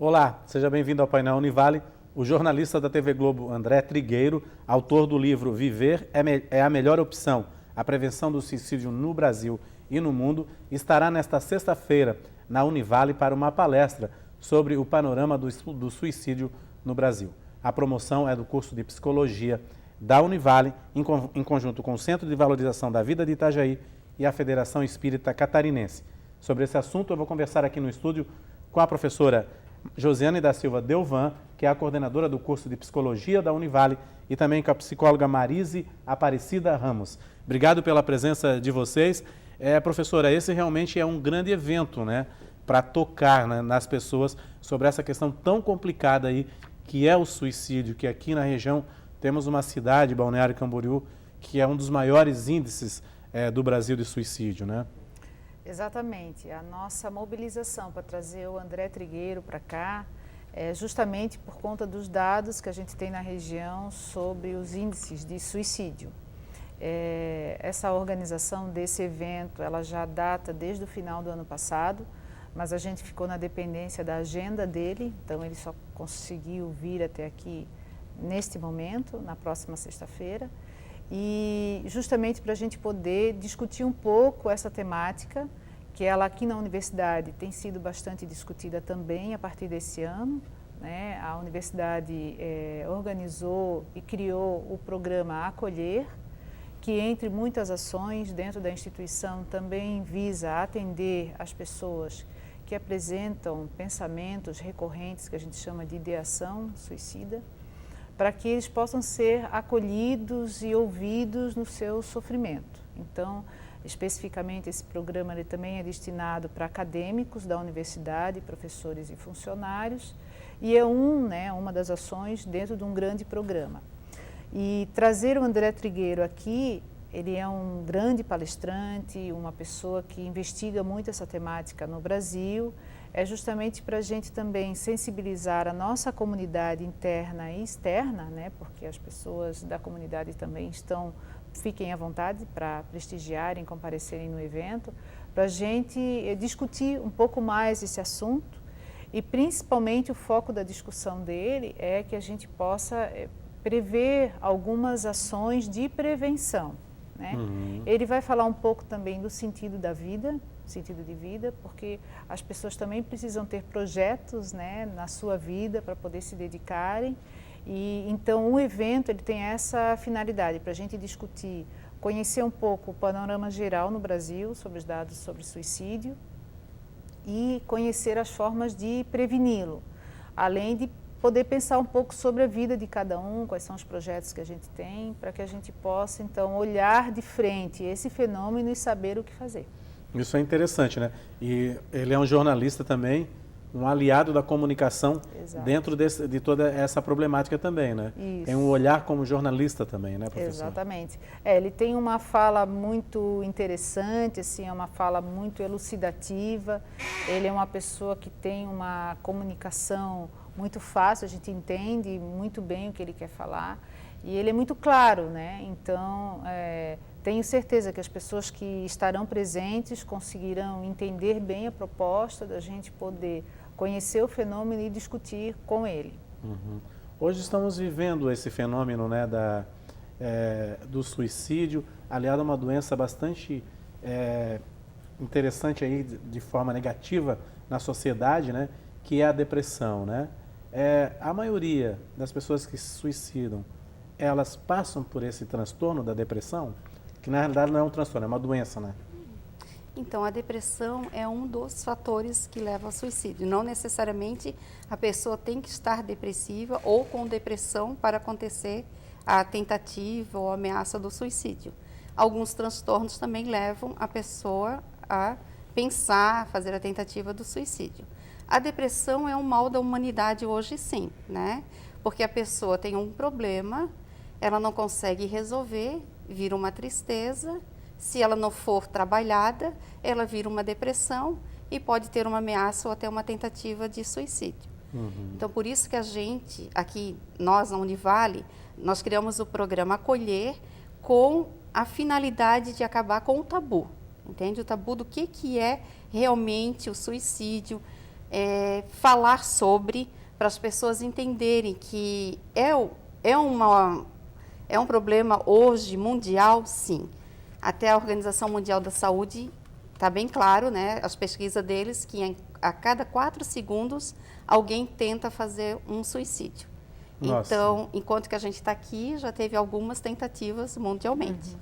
Olá, seja bem-vindo ao painel Univale. O jornalista da TV Globo, André Trigueiro, autor do livro Viver é a Melhor Opção, a prevenção do suicídio no Brasil e no mundo, estará nesta sexta-feira na Univale para uma palestra sobre o panorama do suicídio no Brasil. A promoção é do curso de Psicologia da Univale, em conjunto com o Centro de Valorização da Vida de Itajaí e a Federação Espírita Catarinense. Sobre esse assunto, eu vou conversar aqui no estúdio com a professora Josiane da Silva Delvan, que é a coordenadora do curso de Psicologia da Univale, e também com a psicóloga Marise Aparecida Ramos. Obrigado pela presença de vocês. Professora, esse realmente é um grande evento, né, para tocar, né, nas pessoas sobre essa questão tão complicada aí, que é o suicídio, que aqui na região temos uma cidade, Balneário Camboriú, que é um dos maiores índices do Brasil de suicídio, né? Exatamente. A nossa mobilização para trazer o André Trigueiro para cá é justamente por conta dos dados que a gente tem na região sobre os índices de suicídio. Essa organização desse evento, ela já data desde o final do ano passado, mas a gente ficou na dependência da agenda dele, então ele só conseguiu vir até aqui neste momento, na próxima sexta-feira, e justamente para a gente poder discutir um pouco essa temática, que ela aqui na universidade tem sido bastante discutida também a partir desse ano, né? A universidade organizou e criou o programa Acolher, que entre muitas ações dentro da instituição também visa atender as pessoas que apresentam pensamentos recorrentes, que a gente chama de ideação suicida, para que eles possam ser acolhidos e ouvidos no seu sofrimento. Então, especificamente, esse programa ele também é destinado para acadêmicos da universidade, professores e funcionários, e é uma das ações dentro de um grande programa. E trazer o André Trigueiro aqui, ele é um grande palestrante, uma pessoa que investiga muito essa temática no Brasil, é justamente para a gente também sensibilizar a nossa comunidade interna e externa, né, porque as pessoas da comunidade também fiquem à vontade para prestigiarem, comparecerem no evento, para a gente discutir um pouco mais esse assunto e principalmente o foco da discussão dele é que a gente possa prever algumas ações de prevenção, né? Ele vai falar um pouco também do sentido da vida, sentido de vida, porque as pessoas também precisam ter projetos, né, na sua vida para poder se dedicarem. E então o evento ele tem essa finalidade para a gente discutir, conhecer um pouco o panorama geral no Brasil sobre os dados sobre suicídio e conhecer as formas de preveni-lo, além de poder pensar um pouco sobre a vida de cada um, quais são os projetos que a gente tem, para que a gente possa então olhar de frente esse fenômeno e saber o que fazer. Isso é interessante, né? E ele é um jornalista também, um aliado da comunicação. Exato. Dentro de toda essa problemática também, né? Isso. Tem um olhar como jornalista também, né, professor? Exatamente. Ele tem uma fala muito interessante, assim, é uma fala muito elucidativa, ele é uma pessoa que tem uma comunicação muito fácil, a gente entende muito bem o que ele quer falar e ele é muito claro, né? Então, tenho certeza que as pessoas que estarão presentes conseguirão entender bem a proposta da gente poder conhecer o fenômeno e discutir com ele. Hoje estamos vivendo esse fenômeno, né, do suicídio, aliado a uma doença bastante interessante aí, de forma negativa na sociedade, né, que é a depressão, né? A maioria das pessoas que se suicidam, elas passam por esse transtorno da depressão? Que na realidade não é um transtorno, é uma doença, né? Então, a depressão é um dos fatores que leva ao suicídio. Não necessariamente a pessoa tem que estar depressiva ou com depressão para acontecer a tentativa ou ameaça do suicídio. Alguns transtornos também levam a pessoa a pensar, a fazer a tentativa do suicídio. A depressão é um mal da humanidade hoje, sim, né? Porque a pessoa tem um problema, ela não consegue resolver, vira uma tristeza. Se ela não for trabalhada, ela vira uma depressão e pode ter uma ameaça ou até uma tentativa de suicídio. Então, por isso que a gente, aqui, nós na Univale, nós criamos o programa Acolher com a finalidade de acabar com o tabu, entende? O tabu do que é realmente o suicídio, falar sobre, para as pessoas entenderem que é um problema hoje mundial, sim. Até a Organização Mundial da Saúde está bem claro, né, as pesquisas deles, que a cada 4 segundos alguém tenta fazer um suicídio. Nossa. Então, enquanto que a gente está aqui, já teve algumas tentativas mundialmente.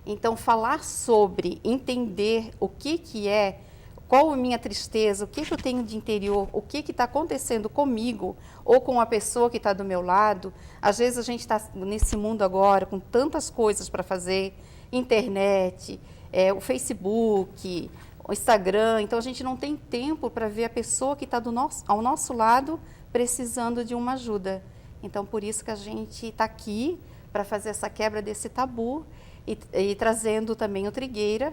Então, falar sobre, entender o que é, qual a minha tristeza, o que eu tenho de interior, o que está acontecendo comigo ou com a pessoa que está do meu lado. Às vezes a gente está nesse mundo agora com tantas coisas para fazer, internet, o Facebook, o Instagram, então a gente não tem tempo para ver a pessoa que está ao nosso lado precisando de uma ajuda. Então, por isso que a gente está aqui para fazer essa quebra desse tabu e trazendo também o Trigueira,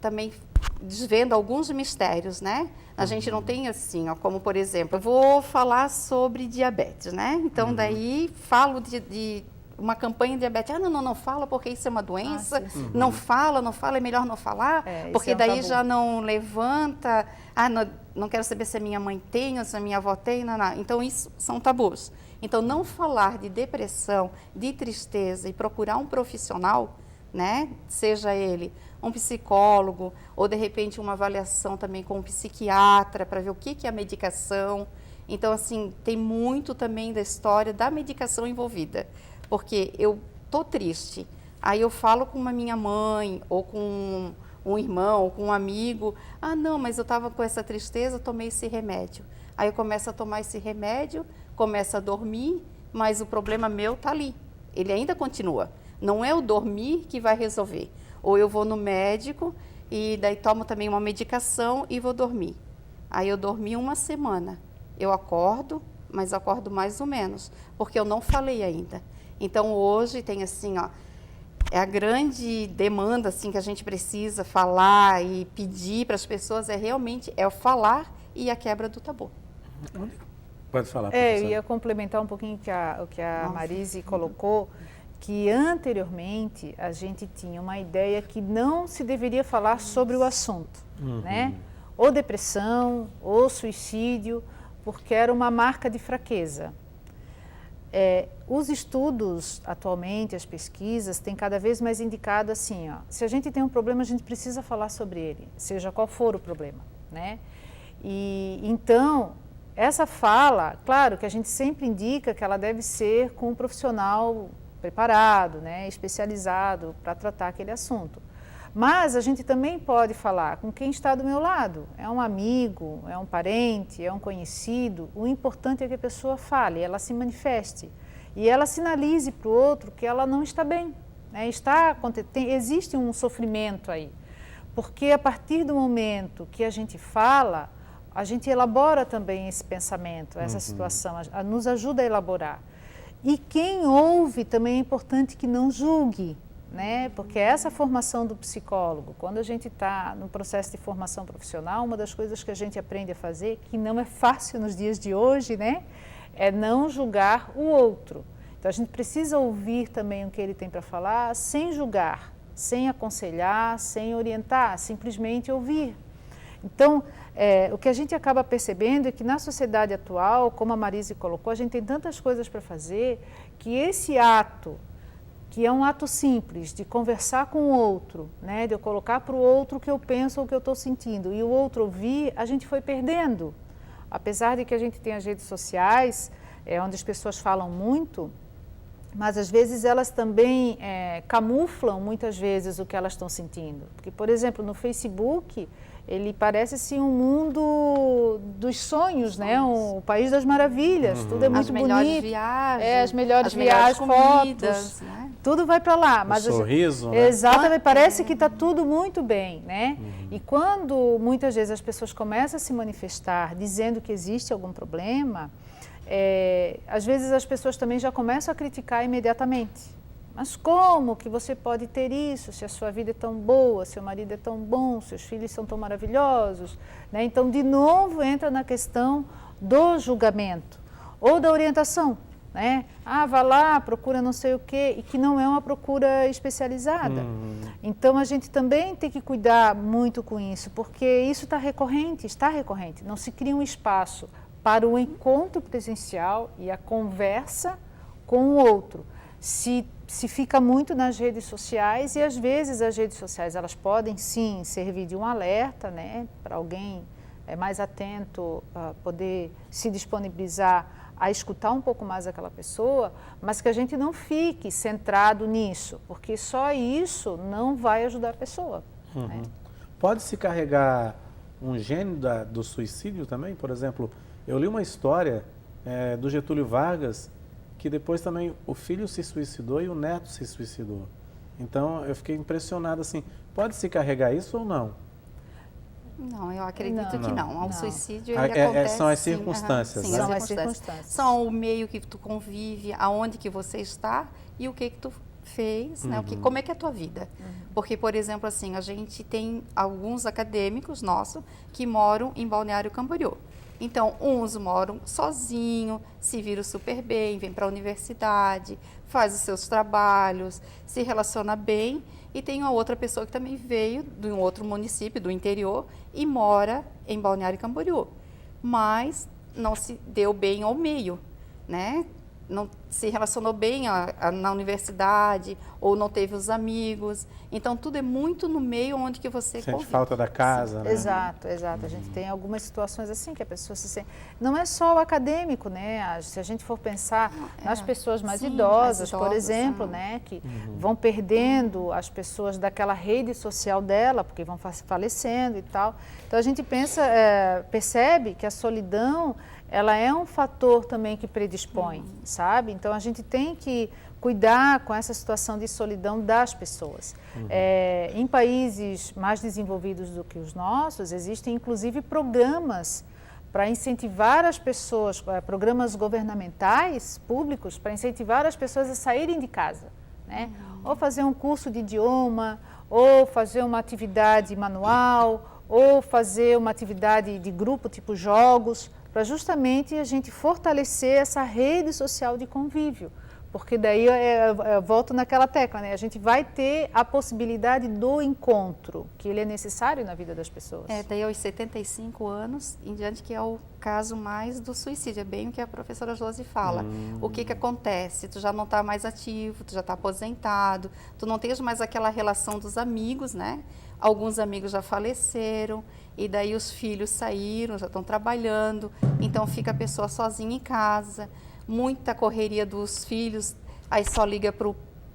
também desvendo alguns mistérios, né? A gente não tem assim, ó, como por exemplo, eu vou falar sobre diabetes, né? Então, daí falo de uma campanha de diabetes. Não fala porque isso é uma doença. Não fala, é melhor não falar, porque daí já não levanta. Não quero saber se a minha mãe tem ou se a minha avó tem. Não. Então, isso são tabus. Então, não falar de depressão, de tristeza e procurar um profissional, né? Seja ele um psicólogo ou, de repente, uma avaliação também com um psiquiatra para ver o que é a medicação. Então, assim, tem muito também da história da medicação envolvida. Porque eu tô triste, aí eu falo com a minha mãe ou com um irmão ou com um amigo, não, mas eu estava com essa tristeza, eu tomei esse remédio. Aí eu começo a tomar esse remédio, começo a dormir, mas o problema meu está ali, ele ainda continua. Não é o dormir que vai resolver. Ou eu vou no médico e daí tomo também uma medicação e vou dormir. Aí eu dormi 1 semana, eu acordo, mas acordo mais ou menos, porque eu não falei ainda. Então, hoje tem assim, ó, é a grande demanda assim, que a gente precisa falar e pedir para as pessoas realmente o falar e a quebra do tabu. Pode falar, professora. Eu ia complementar um pouquinho o que a Marise colocou, que anteriormente a gente tinha uma ideia que não se deveria falar sobre o assunto, né? Ou depressão, ou suicídio, porque era uma marca de fraqueza. Os estudos atualmente, as pesquisas, têm cada vez mais indicado assim, ó, se a gente tem um problema, a gente precisa falar sobre ele, seja qual for o problema, né? E então, essa fala, claro que a gente sempre indica que ela deve ser com um profissional preparado, né, especializado para tratar aquele assunto. Mas a gente também pode falar com quem está do meu lado, é um amigo, é um parente, é um conhecido. O importante é que a pessoa fale, ela se manifeste e ela sinalize para o outro que ela não está bem, né? Existe um sofrimento aí, porque a partir do momento que a gente fala, a gente elabora também esse pensamento, essa situação, nos ajuda a elaborar. E quem ouve também é importante que não julgue, né? Porque essa formação do psicólogo, quando a gente está no processo de formação profissional, uma das coisas que a gente aprende a fazer, que não é fácil nos dias de hoje, né? É não julgar o outro. Então, a gente precisa ouvir também o que ele tem para falar, sem julgar, sem aconselhar, sem orientar, simplesmente ouvir. Então, o que a gente acaba percebendo é que na sociedade atual, como a Marise colocou, a gente tem tantas coisas para fazer, que esse ato, que é um ato simples, de conversar com o outro, né, de eu colocar para o outro o que eu penso ou o que eu estou sentindo, e o outro ouvir, a gente foi perdendo. Apesar de que a gente tem as redes sociais, onde as pessoas falam muito, mas às vezes elas também camuflam muitas vezes o que elas estão sentindo. Porque, por exemplo, no Facebook, ele parece assim um mundo dos sonhos, né? O país das maravilhas, tudo é muito bonito. As melhores viagens, as melhores viagens, comidas, fotos, né? Tudo vai para lá. Mas sorriso, né? Exatamente, parece que está tudo muito bem, né? E quando muitas vezes as pessoas começam a se manifestar dizendo que existe algum problema, às vezes as pessoas também já começam a criticar imediatamente. Mas como que você pode ter isso se a sua vida é tão boa, seu marido é tão bom, seus filhos são tão maravilhosos, né? Então, de novo, entra na questão do julgamento ou da orientação. né? Ah, vá lá, procura não sei o quê, e que não é uma procura especializada. Então, a gente também tem que cuidar muito com isso, porque isso está recorrente. Não se cria um espaço para o encontro presencial e a conversa com o outro. Se fica muito nas redes sociais, e às vezes as redes sociais elas podem sim servir de um alerta, né, para alguém mais atento, poder se disponibilizar a escutar um pouco mais aquela pessoa, mas que a gente não fique centrado nisso, porque só isso não vai ajudar a pessoa. Né? Pode-se carregar um gene do suicídio também? Por exemplo, eu li uma história do Getúlio Vargas, que depois também o filho se suicidou e o neto se suicidou. Então, eu fiquei impressionado assim, pode-se carregar isso ou não? Não, eu acredito que não. O suicídio, ele acontece... São as circunstâncias, sim, né? São as circunstâncias. São o meio que tu convive, aonde que você está e o que tu fez, né? Como é que é a tua vida. Porque, por exemplo, assim, a gente tem alguns acadêmicos nossos que moram em Balneário Camboriú. Então, uns moram sozinhos, se viram super bem, vêm para a universidade, faz os seus trabalhos, se relaciona bem. E tem uma outra pessoa que também veio de um outro município, do interior, e mora em Balneário Camboriú. Mas não se deu bem ao meio, né? Não se relacionou bem na universidade, ou não teve os amigos. Então, tudo é muito no meio onde que você sente convive. falta da casa, né? Exato. A gente tem algumas situações assim que a pessoa se sente... Não é só o acadêmico, né? Se a gente for pensar nas pessoas mais idosas, por exemplo, né? Que vão perdendo as pessoas daquela rede social dela, porque vão falecendo e tal. Então, a gente percebe que a solidão, ela é um fator também que predispõe, sabe? Então, a gente tem que cuidar com essa situação de solidão das pessoas. Em países mais desenvolvidos do que os nossos, existem inclusive programas para incentivar as pessoas, programas governamentais, públicos, para incentivar as pessoas a saírem de casa, né? Ou fazer um curso de idioma, ou fazer uma atividade manual, ou fazer uma atividade de grupo, tipo jogos, para justamente a gente fortalecer essa rede social de convívio. Porque daí eu volto naquela tecla, né? A gente vai ter a possibilidade do encontro, que ele é necessário na vida das pessoas. Daí aos 75 anos em diante, que é o caso mais do suicídio, é bem o que a professora Josi fala. O que acontece? Tu já não está mais ativo, tu já está aposentado, tu não tens mais aquela relação dos amigos, né? Alguns amigos já faleceram, e daí os filhos saíram, já estão trabalhando, então fica a pessoa sozinha em casa. Muita correria dos filhos, aí só liga para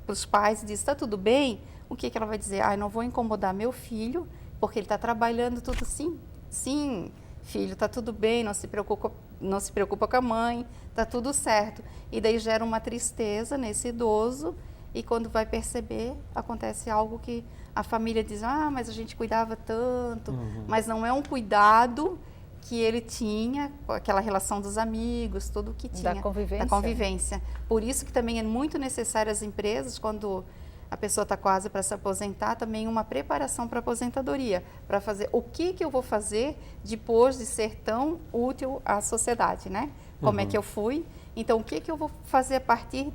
os pais e diz, está tudo bem? O que ela vai dizer? Não vou incomodar meu filho, porque ele está trabalhando tudo. Sim, filho, está tudo bem, não se preocupa com a mãe, está tudo certo. E daí gera uma tristeza nesse idoso, e quando vai perceber, acontece algo que a família diz, mas a gente cuidava tanto, mas não é um cuidado que ele tinha, aquela relação dos amigos, tudo o que tinha. Da convivência. Da convivência. Por isso que também é muito necessário as empresas, quando a pessoa está quase para se aposentar, também uma preparação para a aposentadoria, para fazer o que eu vou fazer depois de ser tão útil à sociedade, né? Como é que eu fui? Então, o que eu vou fazer a partir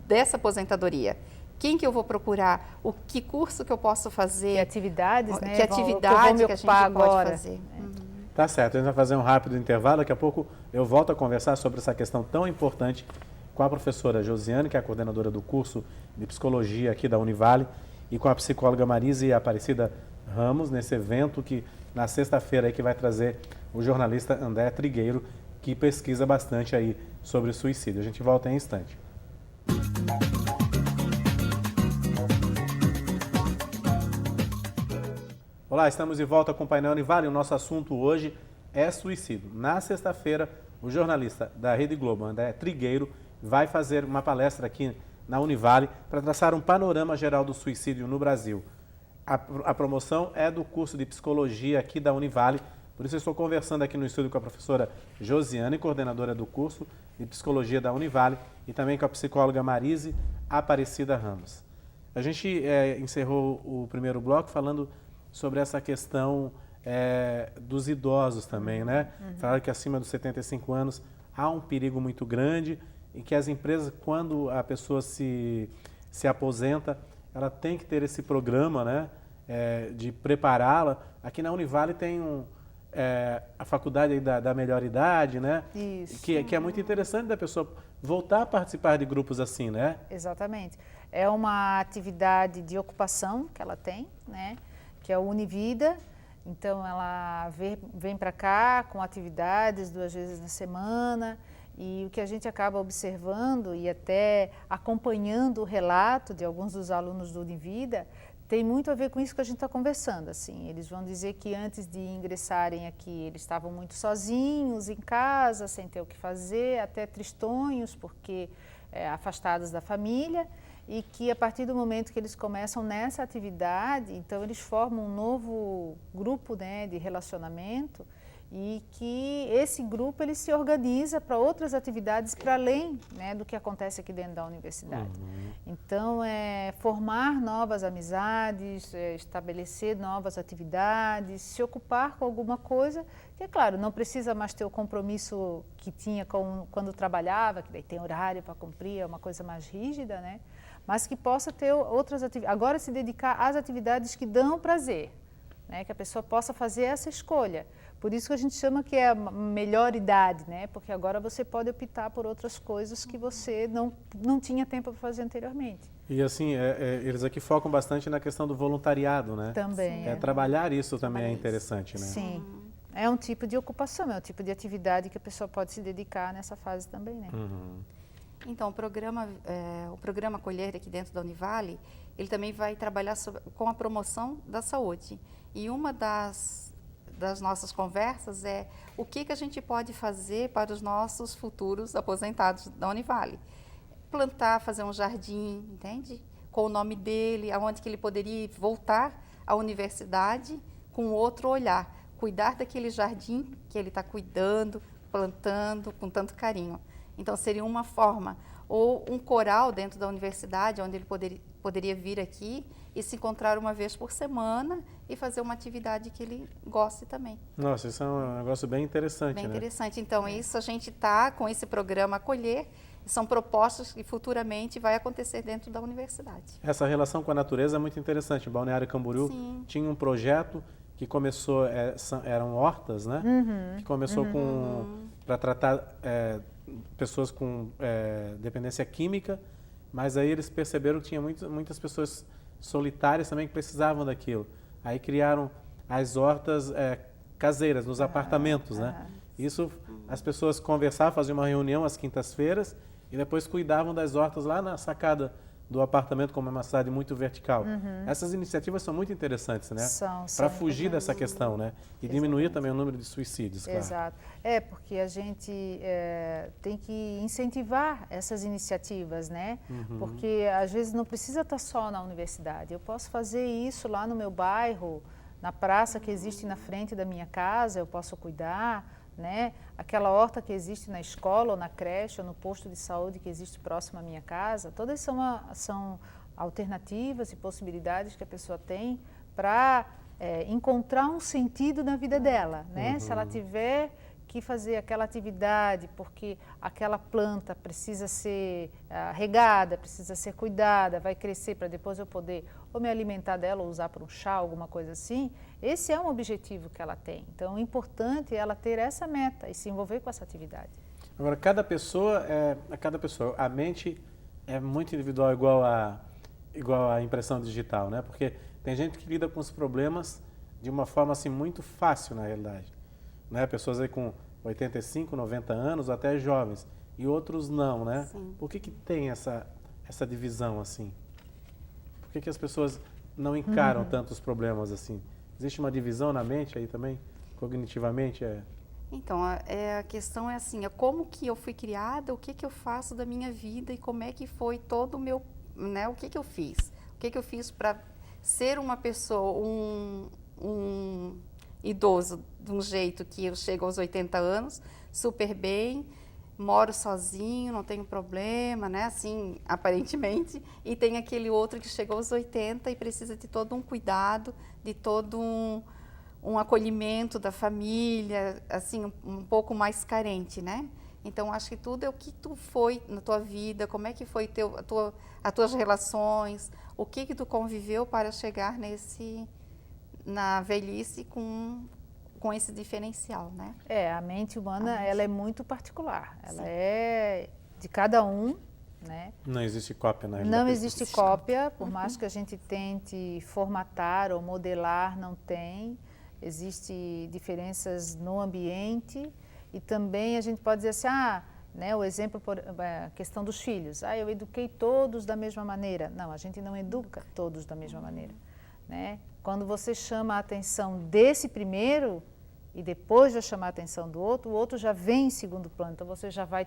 dessa aposentadoria? Quem que eu vou procurar? Que curso que eu posso fazer? Que atividades, né? Que atividade que a gente pode fazer? Tá certo, a gente vai fazer um rápido intervalo, daqui a pouco eu volto a conversar sobre essa questão tão importante com a professora Josiane, que é a coordenadora do curso de psicologia aqui da Univale, e com a psicóloga Marise Aparecida Ramos, nesse evento que na sexta-feira aí que vai trazer o jornalista André Trigueiro, que pesquisa bastante aí sobre suicídio. A gente volta em instante. Olá, estamos de volta com o Painel Univale. O nosso assunto hoje é suicídio. Na sexta-feira, o jornalista da Rede Globo, André Trigueiro, vai fazer uma palestra aqui na Univale para traçar um panorama geral do suicídio no Brasil. A promoção é do curso de psicologia aqui da Univale, por isso eu estou conversando aqui no estúdio com a professora Josiane, coordenadora do curso de psicologia da Univale, e também com a psicóloga Marise Aparecida Ramos. A gente encerrou o primeiro bloco falando sobre essa questão dos idosos também, né? Falaram que acima dos 75 anos há um perigo muito grande e que as empresas, quando a pessoa se aposenta, ela tem que ter esse programa, né, de prepará-la. Aqui na Univale tem a faculdade aí da melhor idade, né? Isso. Que é muito interessante da pessoa voltar a participar de grupos assim, né? Exatamente. É uma atividade de ocupação que ela tem, né? Que é o Univida. Então, ela vem para cá com atividades 2 vezes na semana, e o que a gente acaba observando e até acompanhando o relato de alguns dos alunos do Univida tem muito a ver com isso que a gente está conversando. Assim, eles vão dizer que antes de ingressarem aqui, eles estavam muito sozinhos em casa, sem ter o que fazer, até tristonhos, porque afastados da família, e que a partir do momento que eles começam nessa atividade, então eles formam um novo grupo, né, de relacionamento, e que esse grupo ele se organiza para outras atividades para além, né, do que acontece aqui dentro da universidade. Então, formar novas amizades, estabelecer novas atividades, se ocupar com alguma coisa, que é claro, não precisa mais ter o compromisso que tinha quando trabalhava, que daí tem horário para cumprir, é uma coisa mais rígida, né? Mas que possa ter outras atividades, agora se dedicar às atividades que dão prazer, né? Que a pessoa possa fazer essa escolha. Por isso que a gente chama que é a melhor idade, né? Porque agora você pode optar por outras coisas que você não tinha tempo para fazer anteriormente. E assim, eles aqui focam bastante na questão do voluntariado, né? Também. Trabalhar isso também é interessante, né? Sim. É um tipo de ocupação, é um tipo de atividade que a pessoa pode se dedicar nessa fase também, né? Então, o programa Acolher aqui dentro da Univale, ele também vai trabalhar com a promoção da saúde. E uma das nossas conversas é o que a gente pode fazer para os nossos futuros aposentados da Univale. Plantar, fazer um jardim, entende? Com o nome dele, aonde que ele poderia voltar à universidade com outro olhar. Cuidar daquele jardim que ele está cuidando, plantando com tanto carinho. Então, seria uma forma, ou um coral dentro da universidade, onde ele poderia vir aqui e se encontrar uma vez por semana e fazer uma atividade que ele goste também. Nossa, isso é um negócio bem interessante, Bem né? interessante. Então, isso a gente está com esse programa Acolher, são propostas que futuramente vai acontecer dentro da universidade. Essa relação com a natureza é muito interessante. Em Balneário Camboriú tinha um projeto que começou, eram hortas, né? Que começou para tratar pessoas com dependência química, mas aí eles perceberam que tinha muitas pessoas solitárias também que precisavam daquilo. Aí criaram as hortas caseiras, nos apartamentos, né? Isso, as pessoas conversavam, faziam uma reunião às quintas-feiras e depois cuidavam das hortas lá na sacada do apartamento, como é uma cidade muito vertical. Essas iniciativas são muito interessantes, né? Para fugir dessa questão, né? E diminuir também o número de suicídios, claro. Exato. Porque a gente tem que incentivar essas iniciativas, né? Porque às vezes não precisa estar só na universidade. Eu posso fazer isso lá no meu bairro, na praça que existe na frente da minha casa, eu posso cuidar, né? Aquela horta que existe na escola, ou na creche, ou no posto de saúde que existe próximo à minha casa, todas são alternativas e possibilidades que a pessoa tem para encontrar um sentido na vida dela, né? Se ela tiver que fazer aquela atividade porque aquela planta precisa ser regada, precisa ser cuidada, vai crescer para depois eu poder ou me alimentar dela ou usar para um chá, alguma coisa assim, esse é um objetivo que ela tem. Então, o importante é ela ter essa meta e se envolver com essa atividade. Agora, cada pessoa, a mente é muito individual, igual a impressão digital, né? Porque tem gente que lida com os problemas de uma forma assim muito fácil, na realidade, né? Pessoas aí com 85, 90 anos, ou até jovens, e outros não, né? Sim. Por que tem essa divisão assim? Por que as pessoas não encaram tantos problemas assim? Existe uma divisão na mente aí também, cognitivamente? Então, a questão é assim, como que eu fui criada, o que eu faço da minha vida e como é que foi todo o meu, né, o que eu fiz? O que eu fiz para ser uma pessoa, um idoso de um jeito que eu chego aos 80 anos, super bem, moro sozinho, não tenho problema, né, assim, aparentemente, e tem aquele outro que chegou aos 80 e precisa de todo um cuidado, de todo um acolhimento da família, assim, um pouco mais carente, né? Então, acho que tudo é o que tu foi na tua vida, como é que foi as tuas relações, o que tu conviveu para chegar na velhice com esse diferencial, né? A mente humana, ela é muito particular, ela é de cada um, né? Não existe cópia, né? Não existe cópia, por mais que a gente tente formatar ou modelar, não tem. Existem diferenças no ambiente e também a gente pode dizer assim, né, o exemplo, a questão dos filhos. Eu eduquei todos da mesma maneira. Não, a gente não educa todos da mesma maneira, né? Quando você chama a atenção desse primeiro e depois vai chamar a atenção do outro, o outro já vem em segundo plano. Então você já vai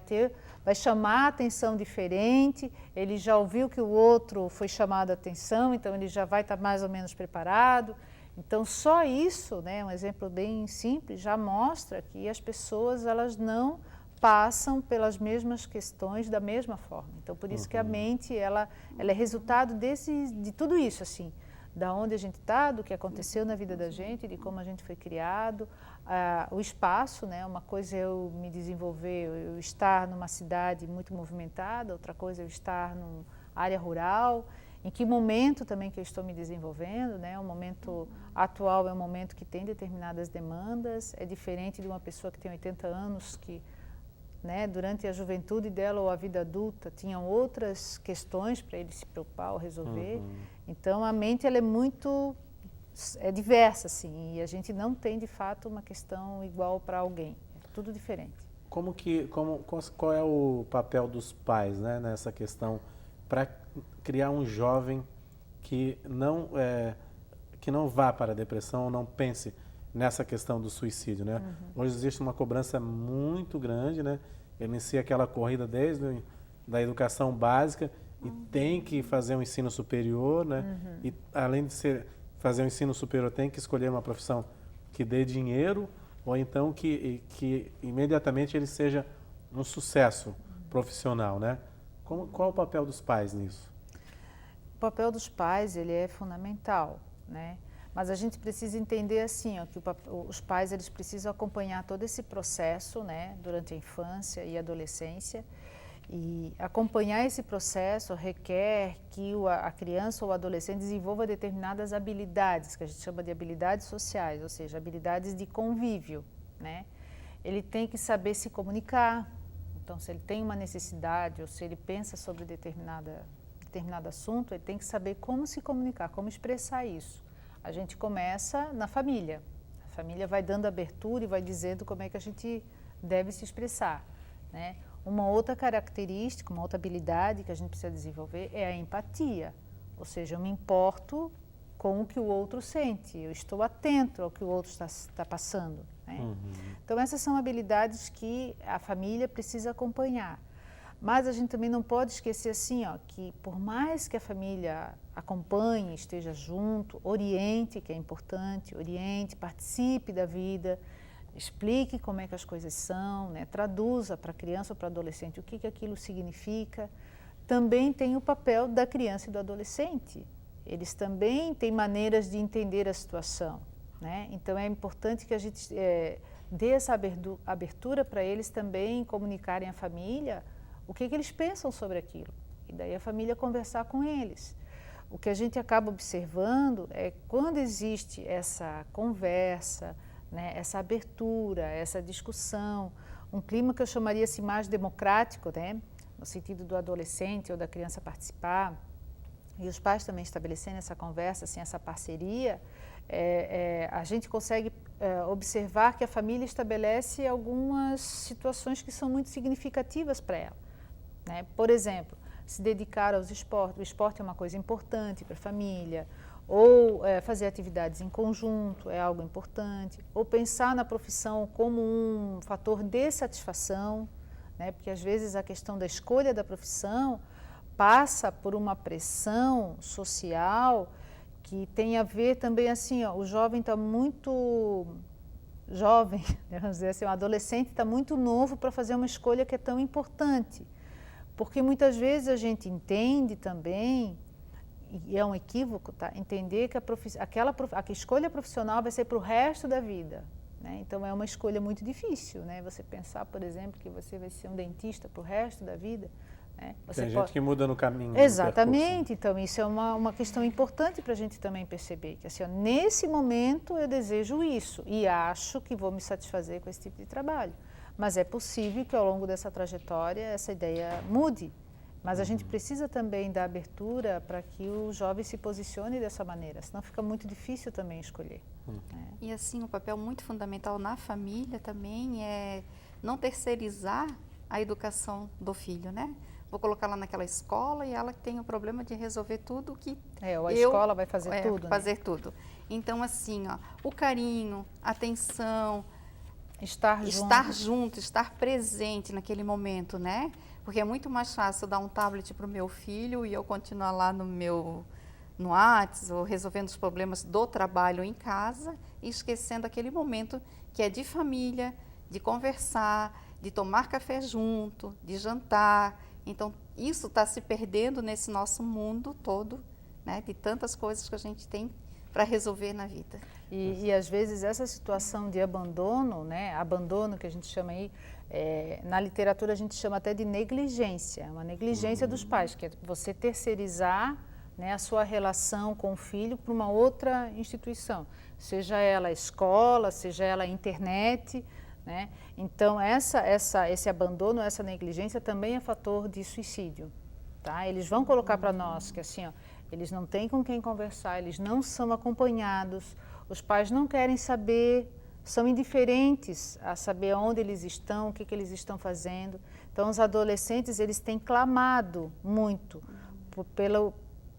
chamar a atenção diferente, ele já ouviu que o outro foi chamado a atenção, então ele já vai estar mais ou menos preparado. Então só isso, né, um exemplo bem simples, já mostra que as pessoas elas não passam pelas mesmas questões da mesma forma. Então por isso que a mente ela é resultado de tudo isso, assim, da onde a gente está, do que aconteceu na vida da gente, de como a gente foi criado, o espaço, né? Uma coisa é eu me desenvolver, eu estar numa cidade muito movimentada, outra coisa é eu estar numa área rural, em que momento também que eu estou me desenvolvendo, né? O momento atual é um momento que tem determinadas demandas, é diferente de uma pessoa que tem 80 anos, que, né, durante a juventude dela ou a vida adulta tinham outras questões para ele se preocupar ou resolver. Então a mente ela é diversa, assim, e a gente não tem de fato uma questão igual para alguém, é tudo diferente. Qual é o papel dos pais, né, nessa questão para criar um jovem que não vá para a depressão ou não pense nessa questão do suicídio, né? Hoje existe uma cobrança muito grande, né? Inicia aquela corrida desde da educação básica e tem que fazer um ensino superior, né? E além de fazer um ensino superior, tem que escolher uma profissão que dê dinheiro ou então que imediatamente ele seja um sucesso profissional, né? Qual o papel dos pais nisso? O papel dos pais ele é fundamental, né? Mas a gente precisa entender assim, que os pais eles precisam acompanhar todo esse processo, né, durante a infância e adolescência. E acompanhar esse processo requer que a criança ou o adolescente desenvolva determinadas habilidades, que a gente chama de habilidades sociais, ou seja, habilidades de convívio, né? Ele tem que saber se comunicar. Então, se ele tem uma necessidade ou se ele pensa sobre determinado assunto, ele tem que saber como se comunicar, como expressar isso. A gente começa na família. A família vai dando abertura e vai dizendo como é que a gente deve se expressar, né? Uma outra característica, uma outra habilidade que a gente precisa desenvolver é a empatia. Ou seja, eu me importo com o que o outro sente, eu estou atento ao que o outro está passando, né? Então essas são habilidades que a família precisa acompanhar. Mas a gente também não pode esquecer assim, que por mais que a família acompanhe, esteja junto, oriente, que é importante, oriente, participe da vida, explique como é que as coisas são, né? Traduza para a criança ou para o adolescente o que aquilo significa. Também tem o papel da criança e do adolescente. Eles também têm maneiras de entender a situação, né? Então é importante que a gente dê essa abertura para eles também comunicarem à família o que eles pensam sobre aquilo. E daí a família conversar com eles. O que a gente acaba observando é quando existe essa conversa, né, essa abertura, essa discussão, um clima que eu chamaria assim, mais democrático, né, no sentido do adolescente ou da criança participar, e os pais também estabelecendo essa conversa, assim, essa parceria, a gente consegue observar que a família estabelece algumas situações que são muito significativas para ela, né? Por exemplo, se dedicar aos esportes, o esporte é uma coisa importante para a família, ou fazer atividades em conjunto é algo importante, ou pensar na profissão como um fator de satisfação, né? Porque às vezes a questão da escolha da profissão passa por uma pressão social que tem a ver também assim, o jovem está muito jovem, vamos dizer assim, o adolescente está muito novo para fazer uma escolha que é tão importante, porque muitas vezes a gente entende também, e é um equívoco, tá? Entender que a escolha profissional vai ser para o resto da vida. né? Então é uma escolha muito difícil, né? Você pensar, por exemplo, que você vai ser um dentista para o resto da vida, né? Tem gente que muda no caminho. Exatamente, então isso é uma questão importante para a gente também perceber, que assim, ó, nesse momento eu desejo isso e acho que vou me satisfazer com esse tipo de trabalho, mas é possível que ao longo dessa trajetória essa ideia mude, mas a gente precisa também dar abertura para que o jovem se posicione dessa maneira, senão fica muito difícil também escolher. Né? E assim, um papel muito fundamental na família também é não terceirizar a educação do filho, né? Vou colocar lá naquela escola e ela tem o problema de resolver tudo que ou a escola vai fazer tudo. Fazer tudo. Então, assim, ó, o carinho, a atenção, estar junto, estar presente naquele momento, né? Porque é muito mais fácil dar um tablet para o meu filho e eu continuar lá no WhatsApp ou resolvendo os problemas do trabalho em casa e esquecendo aquele momento que é de família, de conversar, de tomar café junto, de jantar. Então, isso está se perdendo nesse nosso mundo todo, né? De tantas coisas que a gente tem para resolver na vida. E às vezes essa situação de abandono, né? Abandono que a gente chama aí, na literatura a gente chama até de negligência, uma negligência dos pais, que é você terceirizar, né, a sua relação com o filho para uma outra instituição, seja ela a escola, seja ela a internet, né? Então esse abandono, essa negligência também é fator de suicídio, tá? Eles vão colocar para nós que assim, ó, eles não têm com quem conversar, eles não são acompanhados, os pais não querem saber, são indiferentes a saber onde eles estão, o que eles estão fazendo. Então, os adolescentes, eles têm clamado muito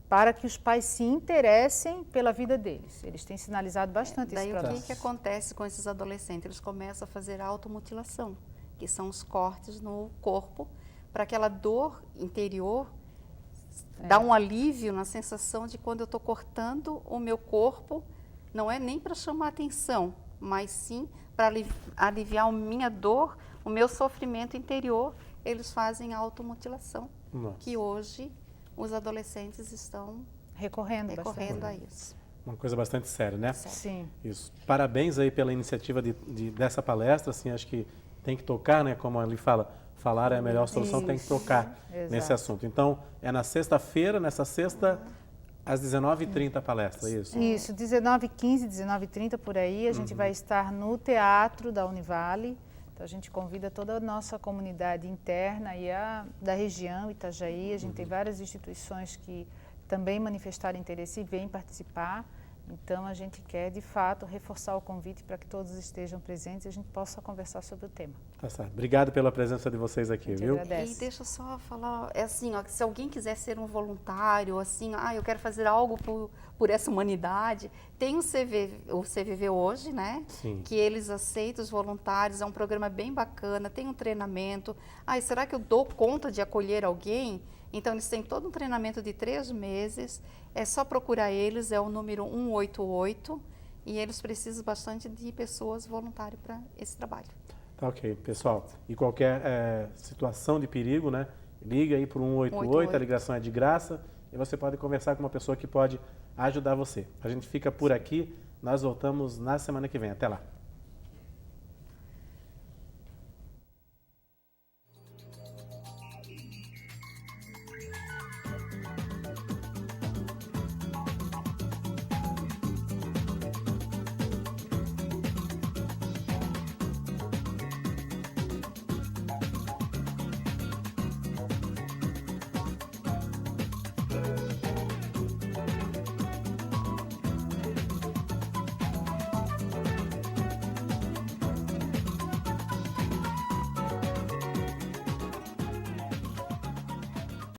para que os pais se interessem pela vida deles. Eles têm sinalizado bastante isso para nós. Daí o que acontece com esses adolescentes? Eles começam a fazer automutilação, que são os cortes no corpo, para aquela dor interior dar um alívio na sensação de quando eu estou cortando o meu corpo, não é nem para chamar atenção, mas sim para aliviar a minha dor, o meu sofrimento interior, eles fazem a automutilação, que hoje os adolescentes estão recorrendo a isso. Uma coisa bastante séria, né? Sim. Isso. Parabéns aí pela iniciativa dessa palestra, assim, acho que tem que tocar, né? Como ele fala, falar é a melhor solução, tem que tocar nesse assunto. Então, é na sexta-feira, nessa sexta, às 19h30 a palestra, é isso? Isso, 19h15, 19h30 por aí, a gente vai estar no Teatro da Univale. Então, a gente convida toda a nossa comunidade interna e da região, Itajaí. A gente tem várias instituições que também manifestaram interesse e vêm participar. Então, a gente quer, de fato, reforçar o convite para que todos estejam presentes e a gente possa conversar sobre o tema. Tá certo. Obrigado pela presença de vocês aqui, viu? Agradece. E deixa eu só falar, assim, ó, se alguém quiser ser um voluntário, assim, eu quero fazer algo por essa humanidade, tem o CVV hoje, né? Sim. Que eles aceitam os voluntários, é um programa bem bacana, tem um treinamento. Será que eu dou conta de acolher alguém? Então, eles têm todo um treinamento de 3 meses, é só procurar eles, é o número 188, e eles precisam bastante de pessoas voluntárias para esse trabalho. Tá ok, pessoal. E qualquer situação de perigo, né? Liga aí para o 188, a ligação é de graça, e você pode conversar com uma pessoa que pode ajudar você. A gente fica por aqui, nós voltamos na semana que vem. Até lá.